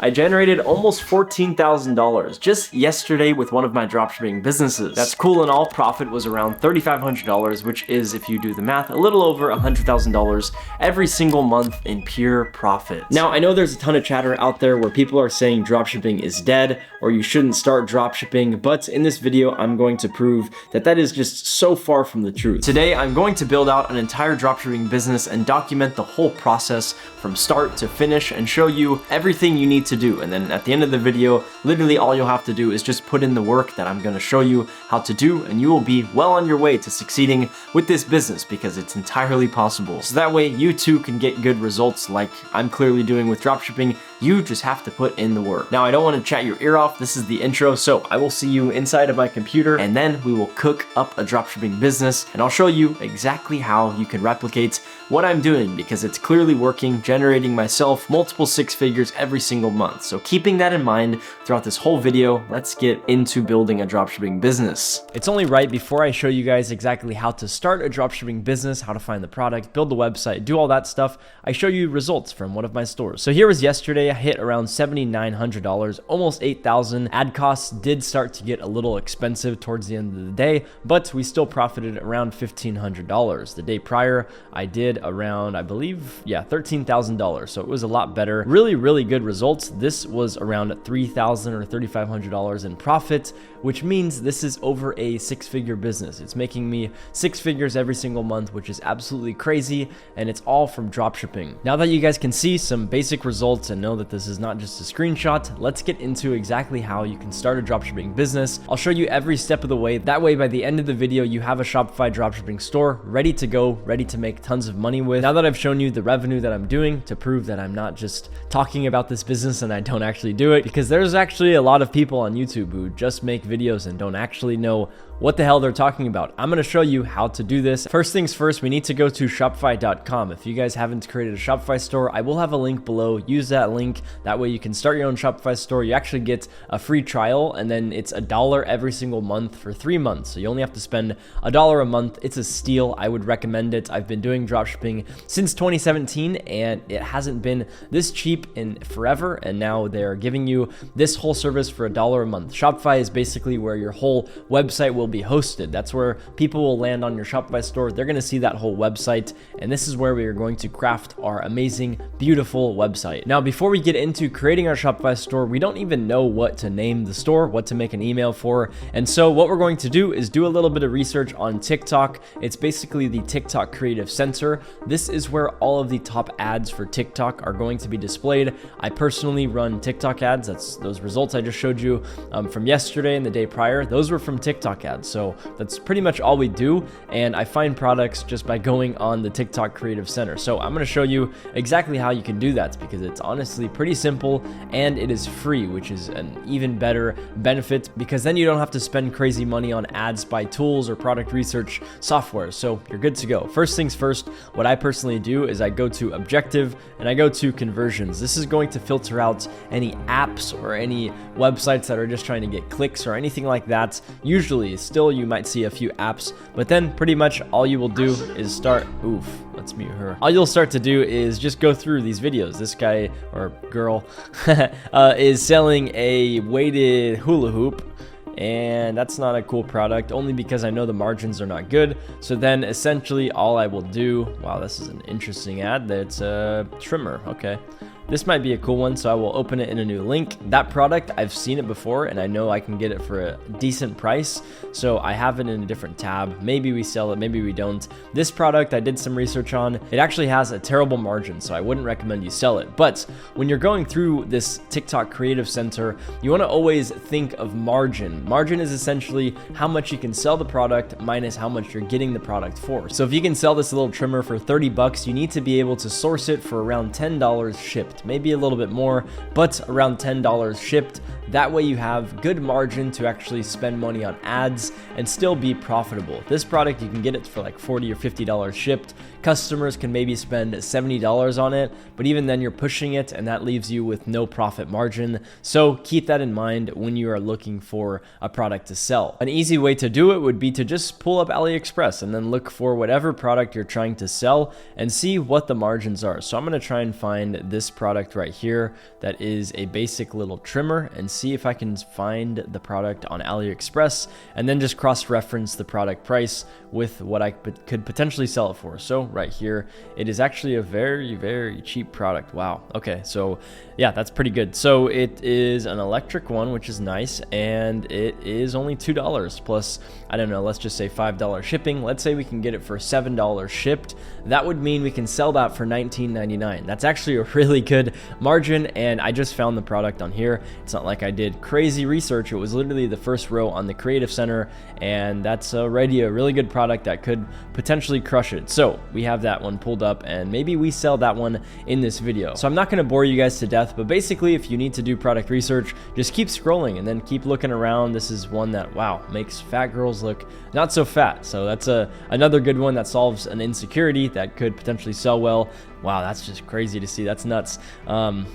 I generated almost $14,000 just yesterday with one of my dropshipping businesses. That's cool and all. Profit was around $3,500, which is, if you do the math, a little over $100,000 every single month in pure profit. Now, I know there's a ton of chatter out there where people are saying dropshipping is dead or you shouldn't start dropshipping, but in this video, I'm going to prove that that is just so far from the truth. Today, I'm going to build out an entire dropshipping business and document the whole process from start to finish and show you everything you need to do. And then at the end of the video, literally all you'll have to do is just put in the work that I'm going to show you how to do, and you will be well on your way to succeeding with this business because it's entirely possible. So that way you too can get good results like I'm clearly doing with dropshipping. You just have to put in the work. Now, I don't want to chat your ear off. This is the intro, so I will see you inside of my computer and then we will cook up a dropshipping business and I'll show you exactly how you can replicate what I'm doing because it's clearly working, generating myself multiple six figures every single month. So keeping that in mind throughout this whole video, let's get into building a dropshipping business. It's only right before I show you guys exactly how to start a dropshipping business, how to find the product, build the website, do all that stuff, I show you results from one of my stores. So here was yesterday. I hit around $7,900, almost $8,000. Ad costs did start to get a little expensive towards the end of the day, but we still profited around $1,500. The day prior, I did around, I believe, $13,000. So it was a lot better. Really good results. This was around $3,000 or $3,500 in profit, which means this is over a six-figure business. It's making me six figures every single month, which is absolutely crazy, and it's all from dropshipping. Now that you guys can see some basic results and know that this is not just a screenshot, let's get into exactly how you can start a dropshipping business. I'll show you every step of the way. That way, by the end of the video, you have a Shopify dropshipping store ready to go, ready to make tons of money with. Now that I've shown you the revenue that I'm doing to prove that I'm not just talking about this business and I don't actually do it, because there's actually a lot of people on YouTube who just make videos and don't actually know what the hell they're talking about. I'm going to show you how to do this. First things first, we need to go to shopify.com. If you guys haven't created a Shopify store, I will have a link below. Use that link. That way you can start your own Shopify store. You actually get a free trial, and then it's $1 every single month for 3 months. So you only have to spend $1 a month. It's a steal. I would recommend it. I've been doing dropshipping since 2017, and it hasn't been this cheap in forever. And now they're giving you this whole service for $1 a month. Shopify is basically where your whole website will be hosted. That's where people will land on your Shopify store. They're going to see that whole website, and this is where we are going to craft our amazing, beautiful website. Now, before we get into creating our Shopify store, we don't even know what to name the store, what to make an email for. And so what we're going to do is do a little bit of research on TikTok. It's basically the TikTok Creative Center. This is where all of the top ads for TikTok are going to be displayed. I personally run TikTok ads. That's those results I just showed you from yesterday and the day prior. Those were from TikTok ads. So that's pretty much all we do. And I find products just by going on the TikTok Creative Center. So I'm going to show you exactly how you can do that because it's honestly pretty simple and it is free, which is an even better benefit because then you don't have to spend crazy money on ads, buy tools or product research software. So you're good to go. First things first, what I personally do is I go to objective and I go to conversions. This is going to filter out any apps or any websites that are just trying to get clicks or anything like that. Usually still you might see a few apps, but then pretty much all you will do is start, let's mute her. All you'll start to do is just go through these videos. This guy or girl is selling a weighted hula hoop, and that's not a cool product only because I know the margins are not good. So then essentially all I will do, wow, this is an interesting ad. That's a trimmer. Okay. This might be a cool one, so I will open it in a new link. That product, I've seen it before, and I know I can get it for a decent price, so I have it in a different tab. Maybe we sell it, maybe we don't. This product, I did some research on. It actually has a terrible margin, so I wouldn't recommend you sell it. But when you're going through this TikTok Creative Center, you want to always think of margin. Margin is essentially how much you can sell the product minus how much you're getting the product for. So if you can sell this little trimmer for 30 bucks, you need to be able to source it for around $10 shipped. Maybe a little bit more, but around $10 shipped. That way you have good margin to actually spend money on ads and still be profitable. This product, you can get it for like $40 or $50 shipped. Customers can maybe spend $70 on it, but even then you're pushing it and that leaves you with no profit margin. So keep that in mind when you are looking for a product to sell. An easy way to do it would be to just pull up AliExpress and then look for whatever product you're trying to sell and see what the margins are. So I'm going to try and find this product product right here that is a basic little trimmer and see if I can find the product on AliExpress and then just cross-reference the product price with what I could potentially sell it for. So right here, it is actually a very, very cheap product. Wow. Okay, so yeah, that's pretty good. So it is an electric one, which is nice, and it is only $2 plus, I don't know, let's just say $5 shipping. Let's say we can get it for $7 shipped. That would mean we can sell that for $19.99. That's actually a really good margin, and I just found the product on here. It's not like I did crazy research. It was literally the first row on the Creative Center, and that's already a really good product that could potentially crush it. So we have that one pulled up, and maybe we sell that one in this video. So I'm not going to bore you guys to death, but basically if you need to do product research, just keep scrolling and then keep looking around. This is one that, wow, makes fat girls look not so fat. So that's another good one that solves an insecurity that could potentially sell well. Wow, that's just crazy to see. That's nuts.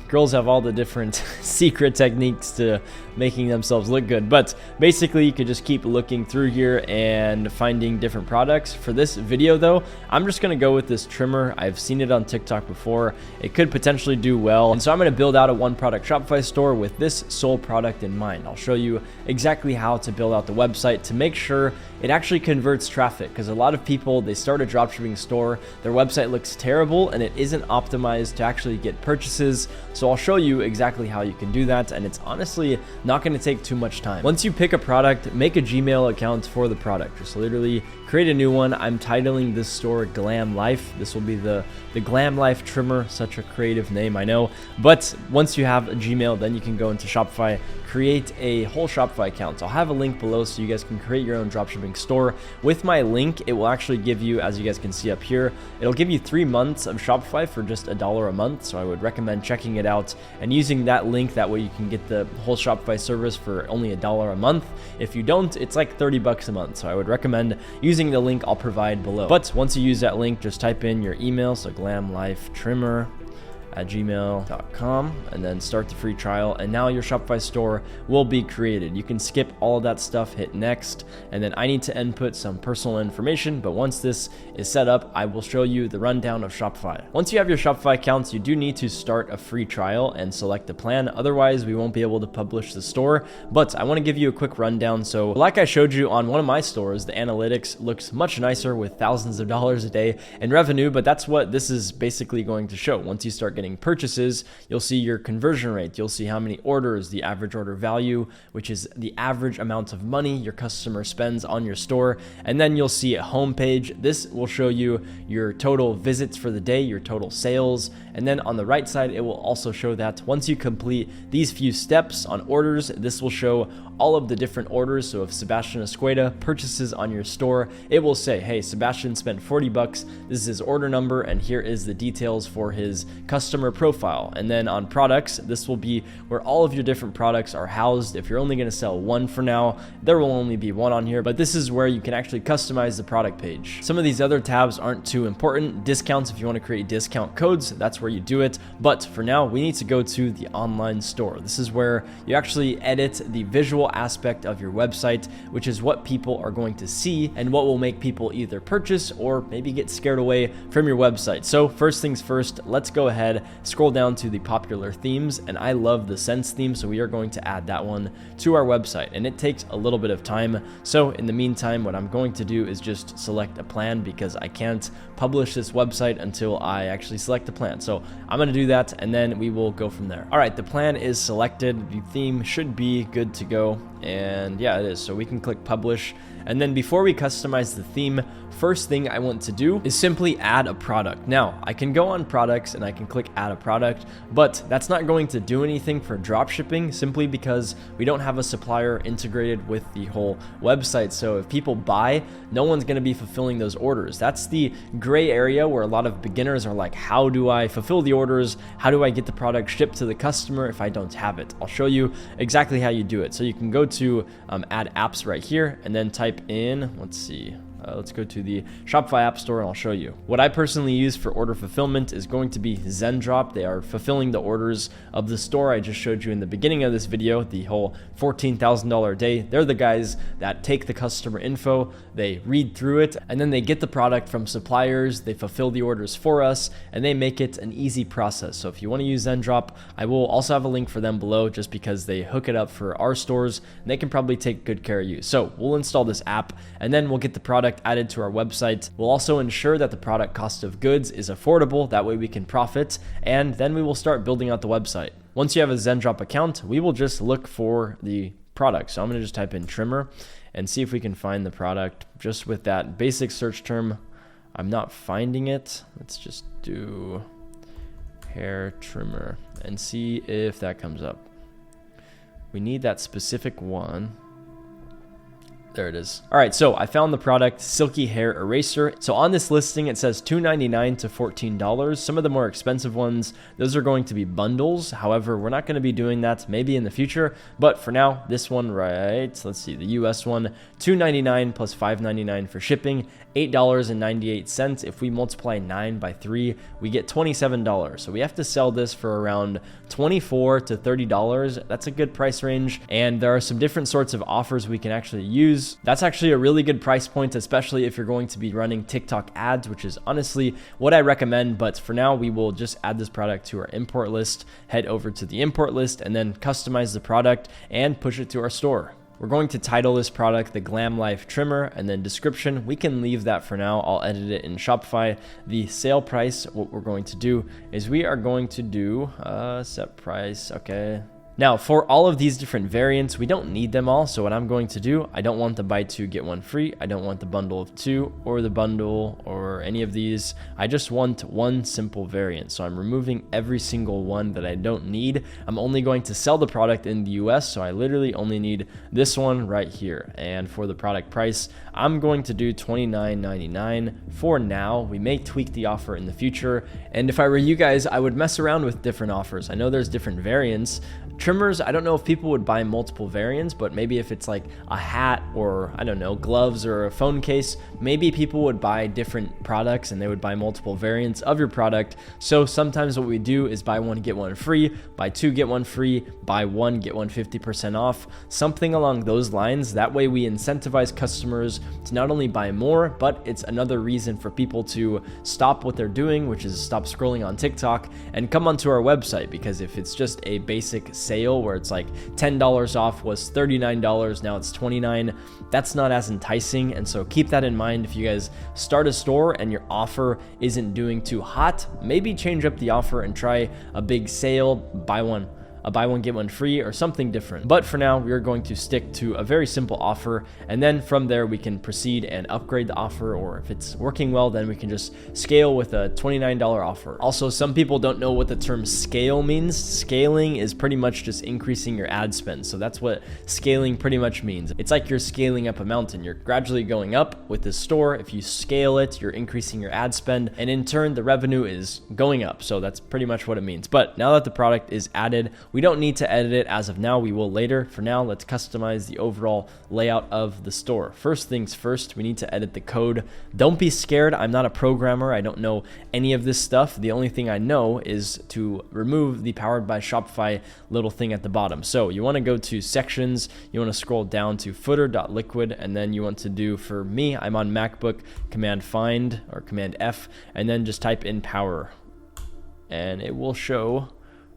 Girls have all the different secret techniques to making themselves look good. But basically, you could just keep looking through here and finding different products. For this video, though, I'm just going to go with this trimmer. I've seen it on TikTok before. It could potentially do well. And so I'm going to build out a one-product Shopify store with this sole product in mind. I'll show you exactly how to build out the website to make sure it actually converts traffic. Because a lot of people, they start a dropshipping store, their website looks terrible, and it isn't optimized to actually get purchases. So I'll show you exactly how you can do that, and it's honestly not going to take too much time. Once you pick a product, make a Gmail account for the product. Just literally create a new one. I'm titling this store Glam Life. This will be the Glam Life trimmer. Such a creative name, I know. But once you have a Gmail, then you can go into Shopify, create a whole Shopify account. So I'll have a link below so you guys can create your own dropshipping store. With my link, it will actually give you, as you guys can see up here, it'll give you 3 months of Shopify for just $1 a month. So I would recommend checking it out and using that link. That way you can get the whole Shopify service for only $1 a month. If you don't, it's like 30 bucks a month. So I would recommend using the link I'll provide below. But once you use that link, just type in your email. So glamlifetrimmer@gmail.com and then start the free trial, and now your Shopify store will be created. You can skip all of that stuff, hit next, and then I need to input some personal information. But once this is set up, I will show you the rundown of Shopify. Once you have your Shopify accounts, you do need to start a free trial and select a plan. Otherwise, we won't be able to publish the store. But I want to give you a quick rundown. So like I showed you on one of my stores, the analytics looks much nicer with thousands of dollars a day in revenue, but that's what this is basically going to show. Once you start getting purchases, you'll see your conversion rate, you'll see how many orders, the average order value, which is the average amount of money your customer spends on your store, and then you'll see a homepage. This will show you your total visits for the day, your total sales, and then on the right side, it will also show that once you complete these few steps on orders, this will show all of the different orders. So if Sebastian Escueda purchases on your store, it will say, hey, Sebastian spent 40 bucks. This is his order number, and here is the details for his customer profile. And then on products, this will be where all of your different products are housed. If you're only going to sell one for now, there will only be one on here, but this is where you can actually customize the product page. Some of these other tabs aren't too important. Discounts, if you want to create discount codes, that's where you do it. But for now, we need to go to the online store. This is where you actually edit the visual aspect of your website, which is what people are going to see and what will make people either purchase or maybe get scared away from your website. So first things first, let's go ahead, scroll down to the popular themes, and I love the Sense theme, so we are going to add that one to our website, and it takes a little bit of time. So in the meantime, what I'm going to do is just select a plan because I can't publish this website until I actually select the plan. So I'm going to do that, and then we will go from there. All right, the plan is selected. The theme should be good to go. And yeah, it is. So we can click publish. And then before we customize the theme, first thing I want to do is simply add a product. Now, I can go on products and I can click add a product, but that's not going to do anything for dropshipping simply because we don't have a supplier integrated with the whole website. So if people buy, no one's going to be fulfilling those orders. That's the gray area where a lot of beginners are like, how do I fulfill the orders? How do I get the product shipped to the customer if I don't have it? I'll show you exactly how you do it. So you can go to add apps right here and then type in, let's see, Let's go to the Shopify App Store and I'll show you. What I personally use for order fulfillment is going to be Zendrop. They are fulfilling the orders of the store I just showed you in the beginning of this video, the whole $14,000 a day. They're the guys that take the customer info, they read through it, and then they get the product from suppliers, they fulfill the orders for us, and they make it an easy process. So if you want to use Zendrop, I will also have a link for them below just because they hook it up for our stores and they can probably take good care of you. So we'll install this app and then we'll get the product added to our website. We'll also ensure that the product cost of goods is affordable. That way we can profit, and then we will start building out the website. Once you have a Zendrop account, we will just look for the product. So I'm going to just type in trimmer and see if we can find the product just with that basic search term. I'm not finding it. Let's just do hair trimmer and see if that comes up. We need that specific one. There it is. All right, so I found the product, Silky Hair Eraser. So on this listing, it says $2.99 to $14. Some of the more expensive ones, those are going to be bundles. However, we're not going to be doing that maybe in the future. But for now, this one, right, let's see, the US one, $2.99 plus $5.99 for shipping, $8.98. If we multiply 9 by 3, we get $27. So we have to sell this for around $24 to $30. That's a good price range. And there are some different sorts of offers we can actually use. That's actually a really good price point, especially if you're going to be running TikTok ads, which is honestly what I recommend. But for now, we will just add this product to our import list, head over to the import list, and then customize the product and push it to our store. We're going to title this product the Glam Life Trimmer, and then description, we can leave that for now. I'll edit it in Shopify. The sale price, what we're going to do is we are going to do set price, okay. Now, for all of these different variants, we don't need them all. So what I'm going to do, I don't want the buy two, get one free. I don't want the bundle of two or the bundle or any of these. I just want one simple variant. So I'm removing every single one that I don't need. I'm only going to sell the product in the US. So I literally only need this one right here. And for the product price, I'm going to do $29.99 for now. We may tweak the offer in the future. And if I were you guys, I would mess around with different offers. I know there's different variants. Trimmers, I don't know if people would buy multiple variants, but maybe if it's like a hat or I don't know, gloves or a phone case, maybe people would buy different products and they would buy multiple variants of your product. So sometimes what we do is buy one, get one free, buy two, get one free, buy one, get one 50% off, something along those lines. That way we incentivize customers to not only buy more, but it's another reason for people to stop what they're doing, which is stop scrolling on TikTok and come onto our website. Because if it's just a basic sale where it's like $10 off was $39, now it's $29, that's not as enticing. And so keep that in mind. If you guys start a store and your offer isn't doing too hot, maybe change up the offer and try a big sale, buy one, get one free, or something different. But for now, we are going to stick to a very simple offer, and then from there we can proceed and upgrade the offer, or if it's working well, then we can just scale with a $29 offer. Also, some people don't know what the term scale means. Scaling is pretty much just increasing your ad spend. So that's what scaling pretty much means. It's like you're scaling up a mountain. You're gradually going up with this store. If you scale it, you're increasing your ad spend, and in turn, the revenue is going up. So that's pretty much what it means. But now that the product is added, we don't need to edit it as of now. We will later. For now, let's customize the overall layout of the store. First things first, we need to edit the code. Don't be scared. I'm not a programmer. I don't know any of this stuff. The only thing I know is to remove the Powered by Shopify little thing at the bottom. So you want to go to sections. You want to scroll down to footer.liquid, and then you want to do, for me, I'm on MacBook, Command Find or Command F, and then just type in power, and it will show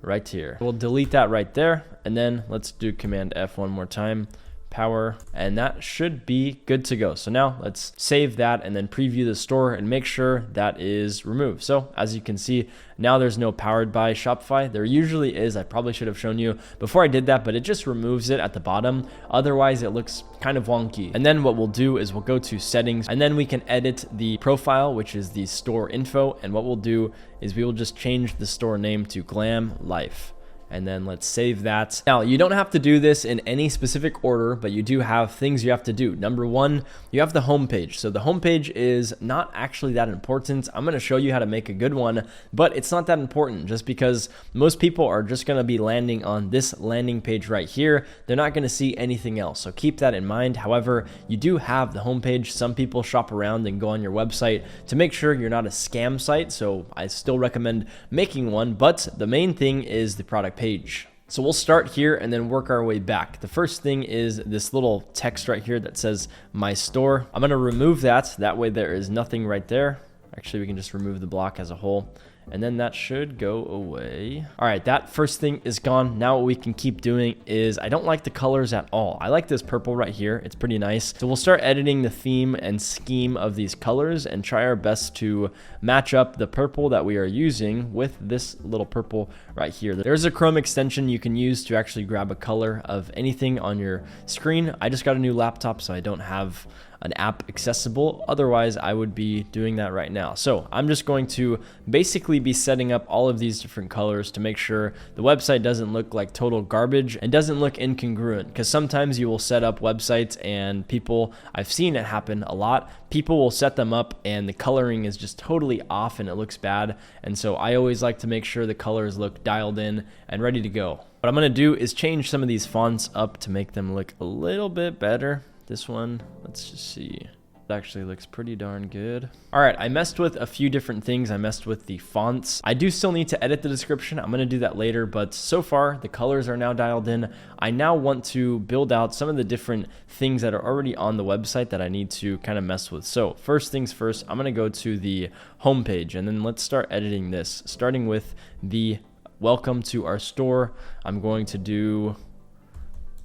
right here. We'll delete that right there, and then let's do Command F one more time, power, and that should be good to go. So now let's save that and then preview the store and make sure that is removed. So as you can see, now there's no Powered by Shopify. There usually is. I probably should have shown you before I did that, but it just removes it at the bottom. Otherwise, it looks kind of wonky. And then what we'll do is we'll go to settings, and then we can edit the profile, which is the store info. And what we'll do is we will just change the store name to Glam Life. and then let's save that. Now, you don't have to do this in any specific order, but you do have things you have to do. Number one, you have the homepage. So the homepage is not actually that important. I'm going to show you how to make a good one, but it's not that important just because most people are just going to be landing on this landing page right here. They're not going to see anything else. So keep that in mind. However, you do have the homepage. Some people shop around and go on your website to make sure you're not a scam site. So I still recommend making one, but the main thing is the product page. So we'll start here and then work our way back. The first thing is this little text right here that says my store. I'm going to remove that. That way there is nothing right there. Actually, we can just remove the block as a whole, and then that should go away. All right, that first thing is gone. Now what we can keep doing is, I don't like the colors at all. I like this purple right here. It's pretty nice. So we'll start editing the theme and scheme of these colors and try our best to match up the purple that we are using with this little purple right here. There's a Chrome extension you can use to actually grab a color of anything on your screen. I just got a new laptop, so I don't have an app accessible. Otherwise, I would be doing that right now. So I'm just going to basically be setting up all of these different colors to make sure the website doesn't look like total garbage and doesn't look incongruent, because sometimes you will set up websites and people, I've seen it happen a lot, people will set them up and the coloring is just totally off and it looks bad. And so I always like to make sure the colors look dialed in and ready to go. What I'm gonna do is change some of these fonts up to make them look a little bit better. This one, let's just see. It actually looks pretty darn good. All right, I messed with a few different things. I messed with the fonts. I do still need to edit the description. I'm gonna do that later, but so far the colors are now dialed in. I now want to build out some of the different things that are already on the website that I need to kind of mess with. So first things first, I'm gonna go to the home page and then let's start editing this, starting with the welcome to our store. I'm going to do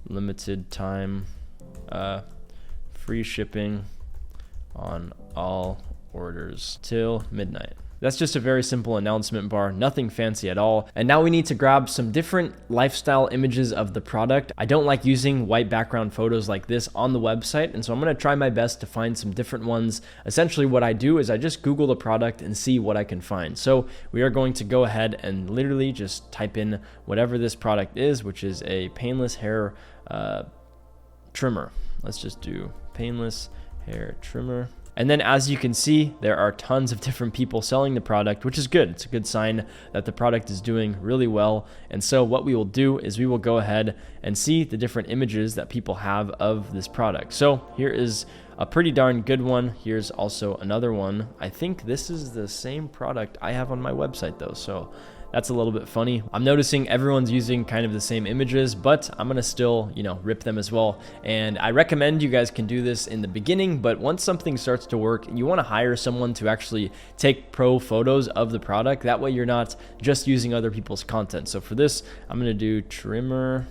limited time free shipping on all orders till midnight. That's just a very simple announcement bar, nothing fancy at all. And now we need to grab some different lifestyle images of the product. I don't like using white background photos like this on the website, and so I'm gonna try my best to find some different ones. Essentially what I do is I just Google the product and see what I can find. So we are going to go ahead and literally just type in whatever this product is, which is a painless hair trimmer. Let's just do painless hair trimmer. And then as you can see, there are tons of different people selling the product, which is good. It's a good sign that the product is doing really well. And so what we will do is we will go ahead and see the different images that people have of this product. So here is a pretty darn good one. Here's also another one. I think this is the same product I have on my website though, so that's a little bit funny. I'm noticing everyone's using kind of the same images, but I'm gonna still, rip them as well. And I recommend you guys can do this in the beginning, but once something starts to work, you wanna hire someone to actually take pro photos of the product. That way you're not just using other people's content. So for this, I'm gonna do trimmer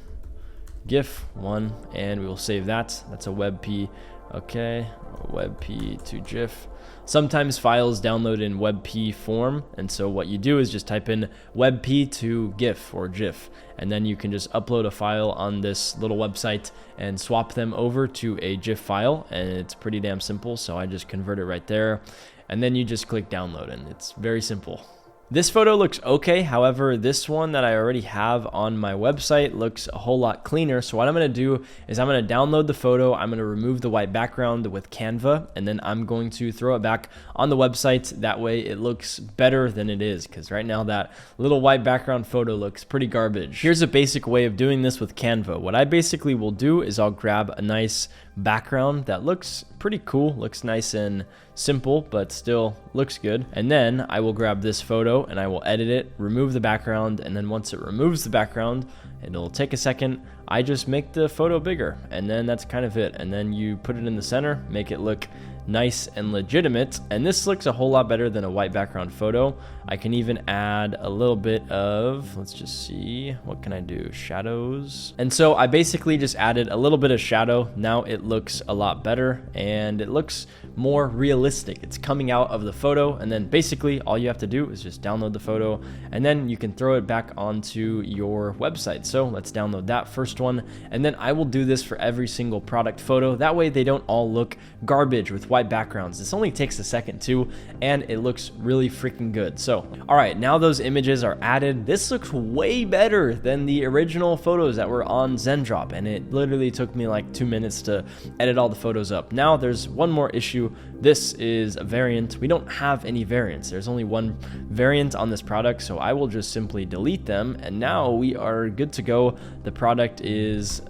GIF 1, and we will save that. That's a WebP, okay, WebP to GIF. Sometimes files download in WebP form, and so what you do is just type in WebP to GIF or GIF, and then you can just upload a file on this little website and swap them over to a GIF file, and it's pretty damn simple. So I just convert it right there, and then you just click download, and it's very simple. This photo looks okay. However, this one that I already have on my website looks a whole lot cleaner. So what I'm going to do is I'm going to download the photo. I'm going to remove the white background with Canva, and then I'm going to throw it back on the website. That way it looks better than it is, because right now that little white background photo looks pretty garbage. Here's a basic way of doing this with Canva. What I basically will do is I'll grab a nice background that looks pretty cool, looks nice and simple, but still looks good. And then I will grab this photo and I will edit it, remove the background, and then once it removes the background, it'll take a second, I just make the photo bigger, and then that's kind of it. And then you put it in the center, make it look nice and legitimate, and this looks a whole lot better than a white background photo. I can even add a little bit of, let's just see, what can I do? Shadows. And so I basically just added a little bit of shadow. Now it looks a lot better and it looks more realistic. It's coming out of the photo, and then basically all you have to do is just download the photo, and then you can throw it back onto your website. So let's download that first one, and then I will do this for every single product photo. That way they don't all look garbage with white backgrounds. This only takes a second too, and it looks really freaking good. So, all right, now those images are added. This looks way better than the original photos that were on Zendrop, and it literally took me like 2 minutes to edit all the photos up. Now there's one more issue. This is a variant. We don't have any variants. There's only one variant on this product, so I will just simply delete them, and now we are good to go. The product is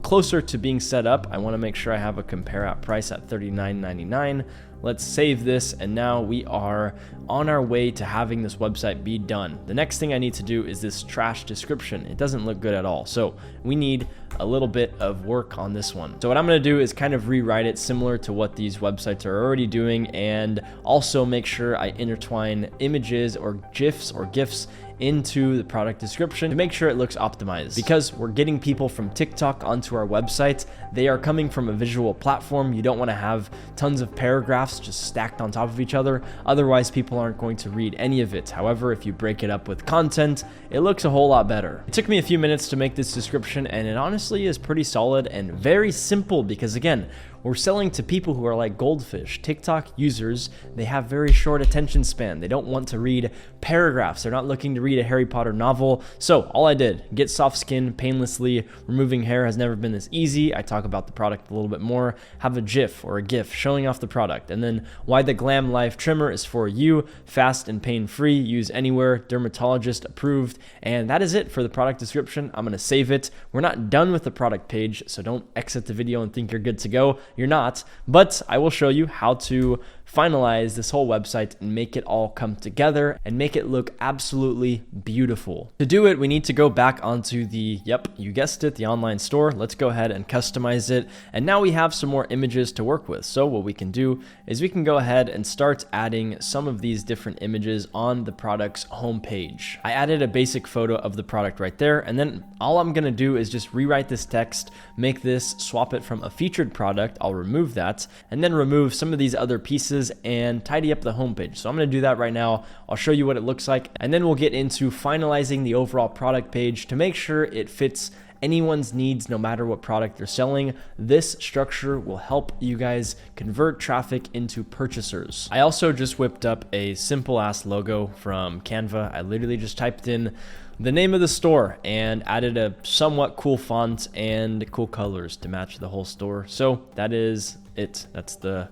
closer to being set up. I want to make sure I have a compare at price at $39.99. Let's save this, and now we are on our way to having this website be done. The next thing I need to do is this trash description. It doesn't look good at all, so we need a little bit of work on this one. So what I'm going to do is kind of rewrite it similar to what these websites are already doing, and also make sure I intertwine images or GIFs or GIFs into the product description to make sure it looks optimized, because we're getting people from TikTok onto our website. They are coming from a visual platform. You don't want to have tons of paragraphs just stacked on top of each other. Otherwise, people aren't going to read any of it. However, if you break it up with content, it looks a whole lot better. It took me a few minutes to make this description, and it honestly is pretty solid and very simple, because again, we're selling to people who are like goldfish. TikTok users, they have very short attention span. They don't want to read paragraphs. They're not looking to read a Harry Potter novel. So all I did, get soft skin painlessly. Removing hair has never been this easy. I talk about the product a little bit more. Have a GIF or a GIF showing off the product. And then why the Glam Life Trimmer is for you. Fast and pain-free. Use anywhere. Dermatologist approved. And that is it for the product description. I'm going to save it. We're not done with the product page, so don't exit the video and think you're good to go. You're not, but I will show you how to finalize this whole website and make it all come together and make it look absolutely beautiful. To do it, we need to go back onto the, yep, you guessed it, the online store. Let's go ahead and customize it. And now we have some more images to work with. So what we can do is we can go ahead and start adding some of these different images on the product's homepage. I added a basic photo of the product right there. And then all I'm gonna do is just rewrite this text, make this, swap it from a featured product. I'll remove that, and then remove some of these other pieces and tidy up the homepage. So I'm going to do that right now. I'll show you what it looks like, and then we'll get into finalizing the overall product page to make sure it fits anyone's needs, no matter what product they're selling. This structure will help you guys convert traffic into purchasers. I also just whipped up a simple ass logo from Canva. I literally just typed in the name of the store and added a somewhat cool font and cool colors to match the whole store. So that is it. That's the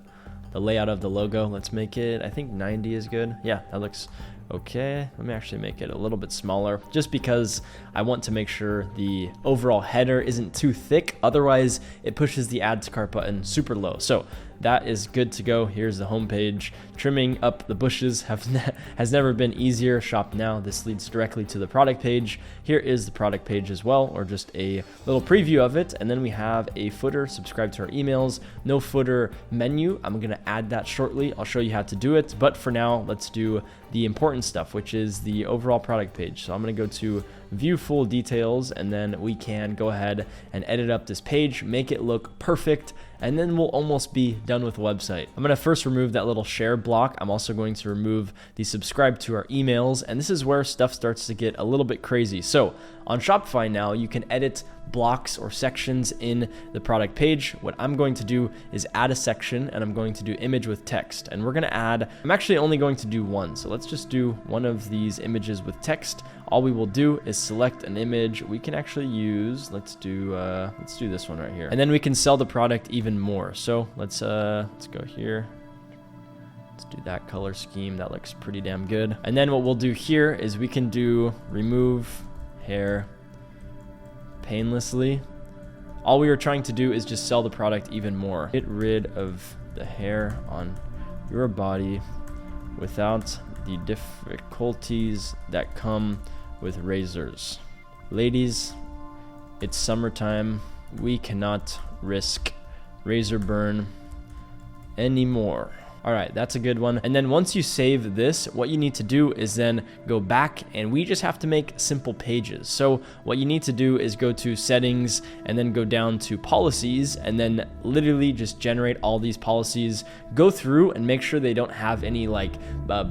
layout of the logo. Let's make it, I think 90 is good. Yeah, that looks okay. Let me actually make it a little bit smaller, just because I want to make sure the overall header isn't too thick. Otherwise, it pushes the add to cart button super low. So that is good to go. Here's the homepage. Trimming up the bushes has never been easier. Shop now. This leads directly to the product page. Here is the product page as well, or just a little preview of it. And then we have a footer. Subscribe to our emails. No footer menu. I'm going to add that shortly. I'll show you how to do it. But for now, let's do the important stuff, which is the overall product page. So I'm going to go to view full details, and then we can go ahead and edit up this page, make it look perfect, and then we'll almost be done with the website. I'm going to first remove that little share block. I'm also going to remove the subscribe to our emails, and this is where stuff starts to get a little bit crazy. So on Shopify now, you can edit blocks or sections in the product page. What I'm going to do is add a section, and I'm going to do image with text, and we're going to add, I'm actually only going to do one. So let's just do one of these images with text. All we will do is select an image. We can actually use, let's do this one right here, and then we can sell the product even more. So let's go here. Let's do that color scheme. That looks pretty damn good. And then what we'll do here is we can do remove hair painlessly. All we are trying to do is just sell the product even more. Get rid of the hair on your body without the difficulties that come with razors. Ladies, it's summertime. We cannot risk razor burn anymore. All right, that's a good one. And then once you save this, what you need to do is then go back, and we just have to make simple pages. So what you need to do is go to settings and then go down to policies, and then literally just generate all these policies. Go through and make sure they don't have any like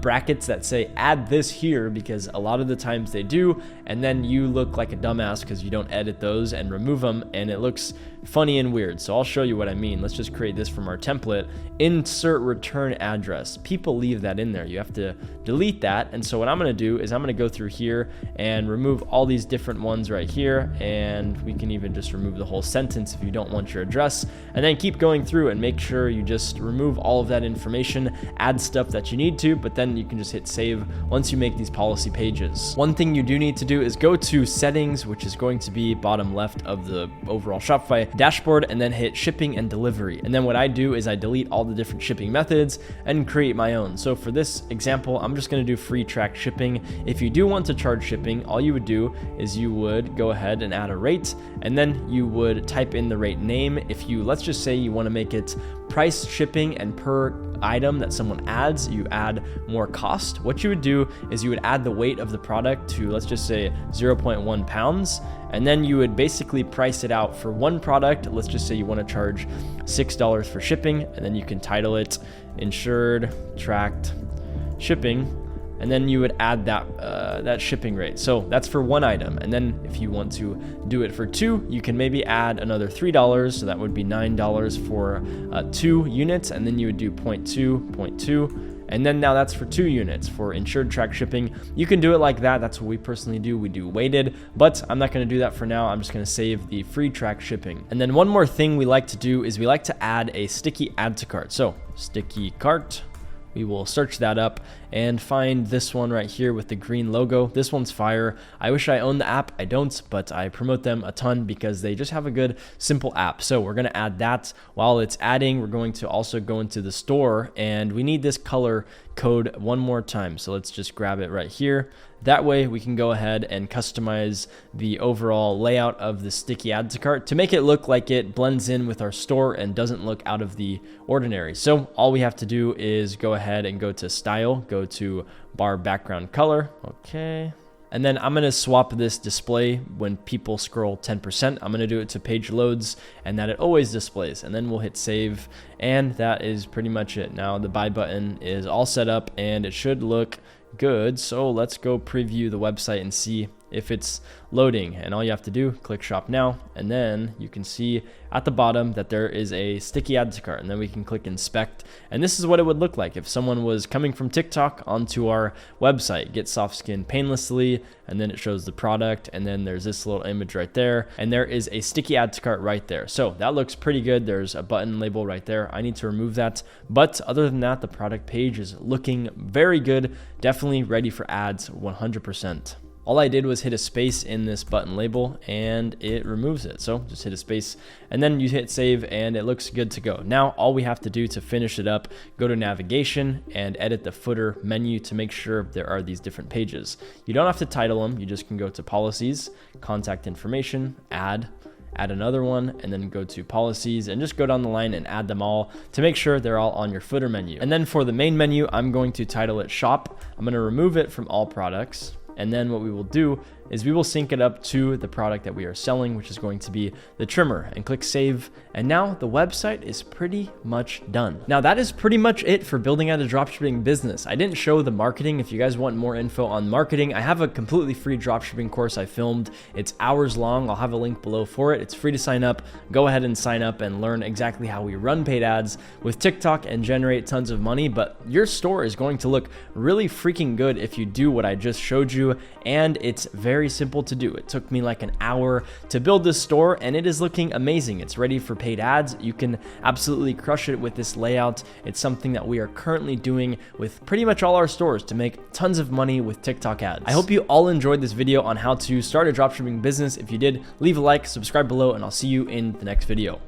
brackets that say add this here, because a lot of the times they do, and then you look like a dumbass because you don't edit those and remove them, and it looks funny and weird. So I'll show you what I mean. Let's just create this from our template. Insert return address. People leave that in there. You have to delete that. And so what I'm going to do is I'm going to go through here and remove all these different ones right here. And we can even just remove the whole sentence if you don't want your address, and then keep going through and make sure you just remove all of that information, add stuff that you need to, but then you can just hit save once you make these policy pages. One thing you do need to do is go to settings, which is going to be bottom left of the overall Shopify dashboard, and then hit shipping and delivery. And then what I do is I delete all the different shipping methods and create my own. So for this example, I'm just going to do free track shipping. If you do want to charge shipping, all you would do is you would go ahead and add a rate, and then you would type in the rate name. If you, let's just say you want to make it price shipping, and per item that someone adds, you add more cost. What you would do is you would add the weight of the product to, let's just say 0.1 pounds. And then you would basically price it out for one product. Let's just say you want to charge $6 for shipping, and then you can title it insured tracked shipping. And then you would add that shipping rate. So that's for one item. And then if you want to do it for two, you can maybe add another $3. So that would be $9 for 2 units. And then you would do 0.2. And then now that's for 2 units for insured track shipping. You can do it like that. That's what we personally do. We do weighted, but I'm not going to do that for now. I'm just going to save the free track shipping. And then one more thing we like to do is we like to add a sticky add to cart. So sticky cart. We will search that up and find this one right here with the green logo. This one's fire. I wish I owned the app. I don't, but I promote them a ton because they just have a good, simple app. So we're going to add that. While it's adding, we're going to also go into the store, and we need this color code one more time. So let's just grab it right here. That way we can go ahead and customize the overall layout of the sticky add to cart to make it look like it blends in with our store and doesn't look out of the ordinary. So all we have to do is go ahead and go to style, go to bar background color. Okay. And then I'm going to swap this display when people scroll 10%. I'm going to do it to page loads and that it always displays. And then we'll hit save. And that is pretty much it. Now the buy button is all set up and it should look good. So let's go preview the website and see if it's loading. And all you have to do, click shop now, and then you can see at the bottom that there is a sticky add to cart, and then we can click inspect. And this is what it would look like if someone was coming from TikTok onto our website. Get soft skin painlessly, and then it shows the product, and then there's this little image right there, and there is a sticky add to cart right there. So that looks pretty good. There's a button label right there. I need to remove that, but other than that, the product page is looking very good. Definitely ready for ads 100%. All I did was hit a space in this button label and it removes it. So just hit a space and then you hit save and it looks good to go. Now all we have to do to finish it up, go to navigation and edit the footer menu to make sure there are these different pages. You don't have to title them. You just can go to policies, contact information, add another one, and then go to policies and just go down the line and add them all to make sure they're all on your footer menu. And then for the main menu, I'm going to title it shop. I'm going to remove it from all products. And then what we will do is we will sync it up to the product that we are selling, which is going to be the trimmer, and click save. And now the website is pretty much done. Now that is pretty much it for building out a dropshipping business. I didn't show the marketing. If you guys want more info on marketing, I have a completely free dropshipping course I filmed. It's hours long. I'll have a link below for it. It's free to sign up. Go ahead and sign up and learn exactly how we run paid ads with TikTok and generate tons of money. But your store is going to look really freaking good if you do what I just showed you. And it's very simple to do. It took me like an hour to build this store and it is looking amazing. It's ready for paid ads. You can absolutely crush it with this layout. It's something that we are currently doing with pretty much all our stores to make tons of money with TikTok ads. I hope you all enjoyed this video on how to start a dropshipping business. If you did, leave a like, subscribe below, and I'll see you in the next video.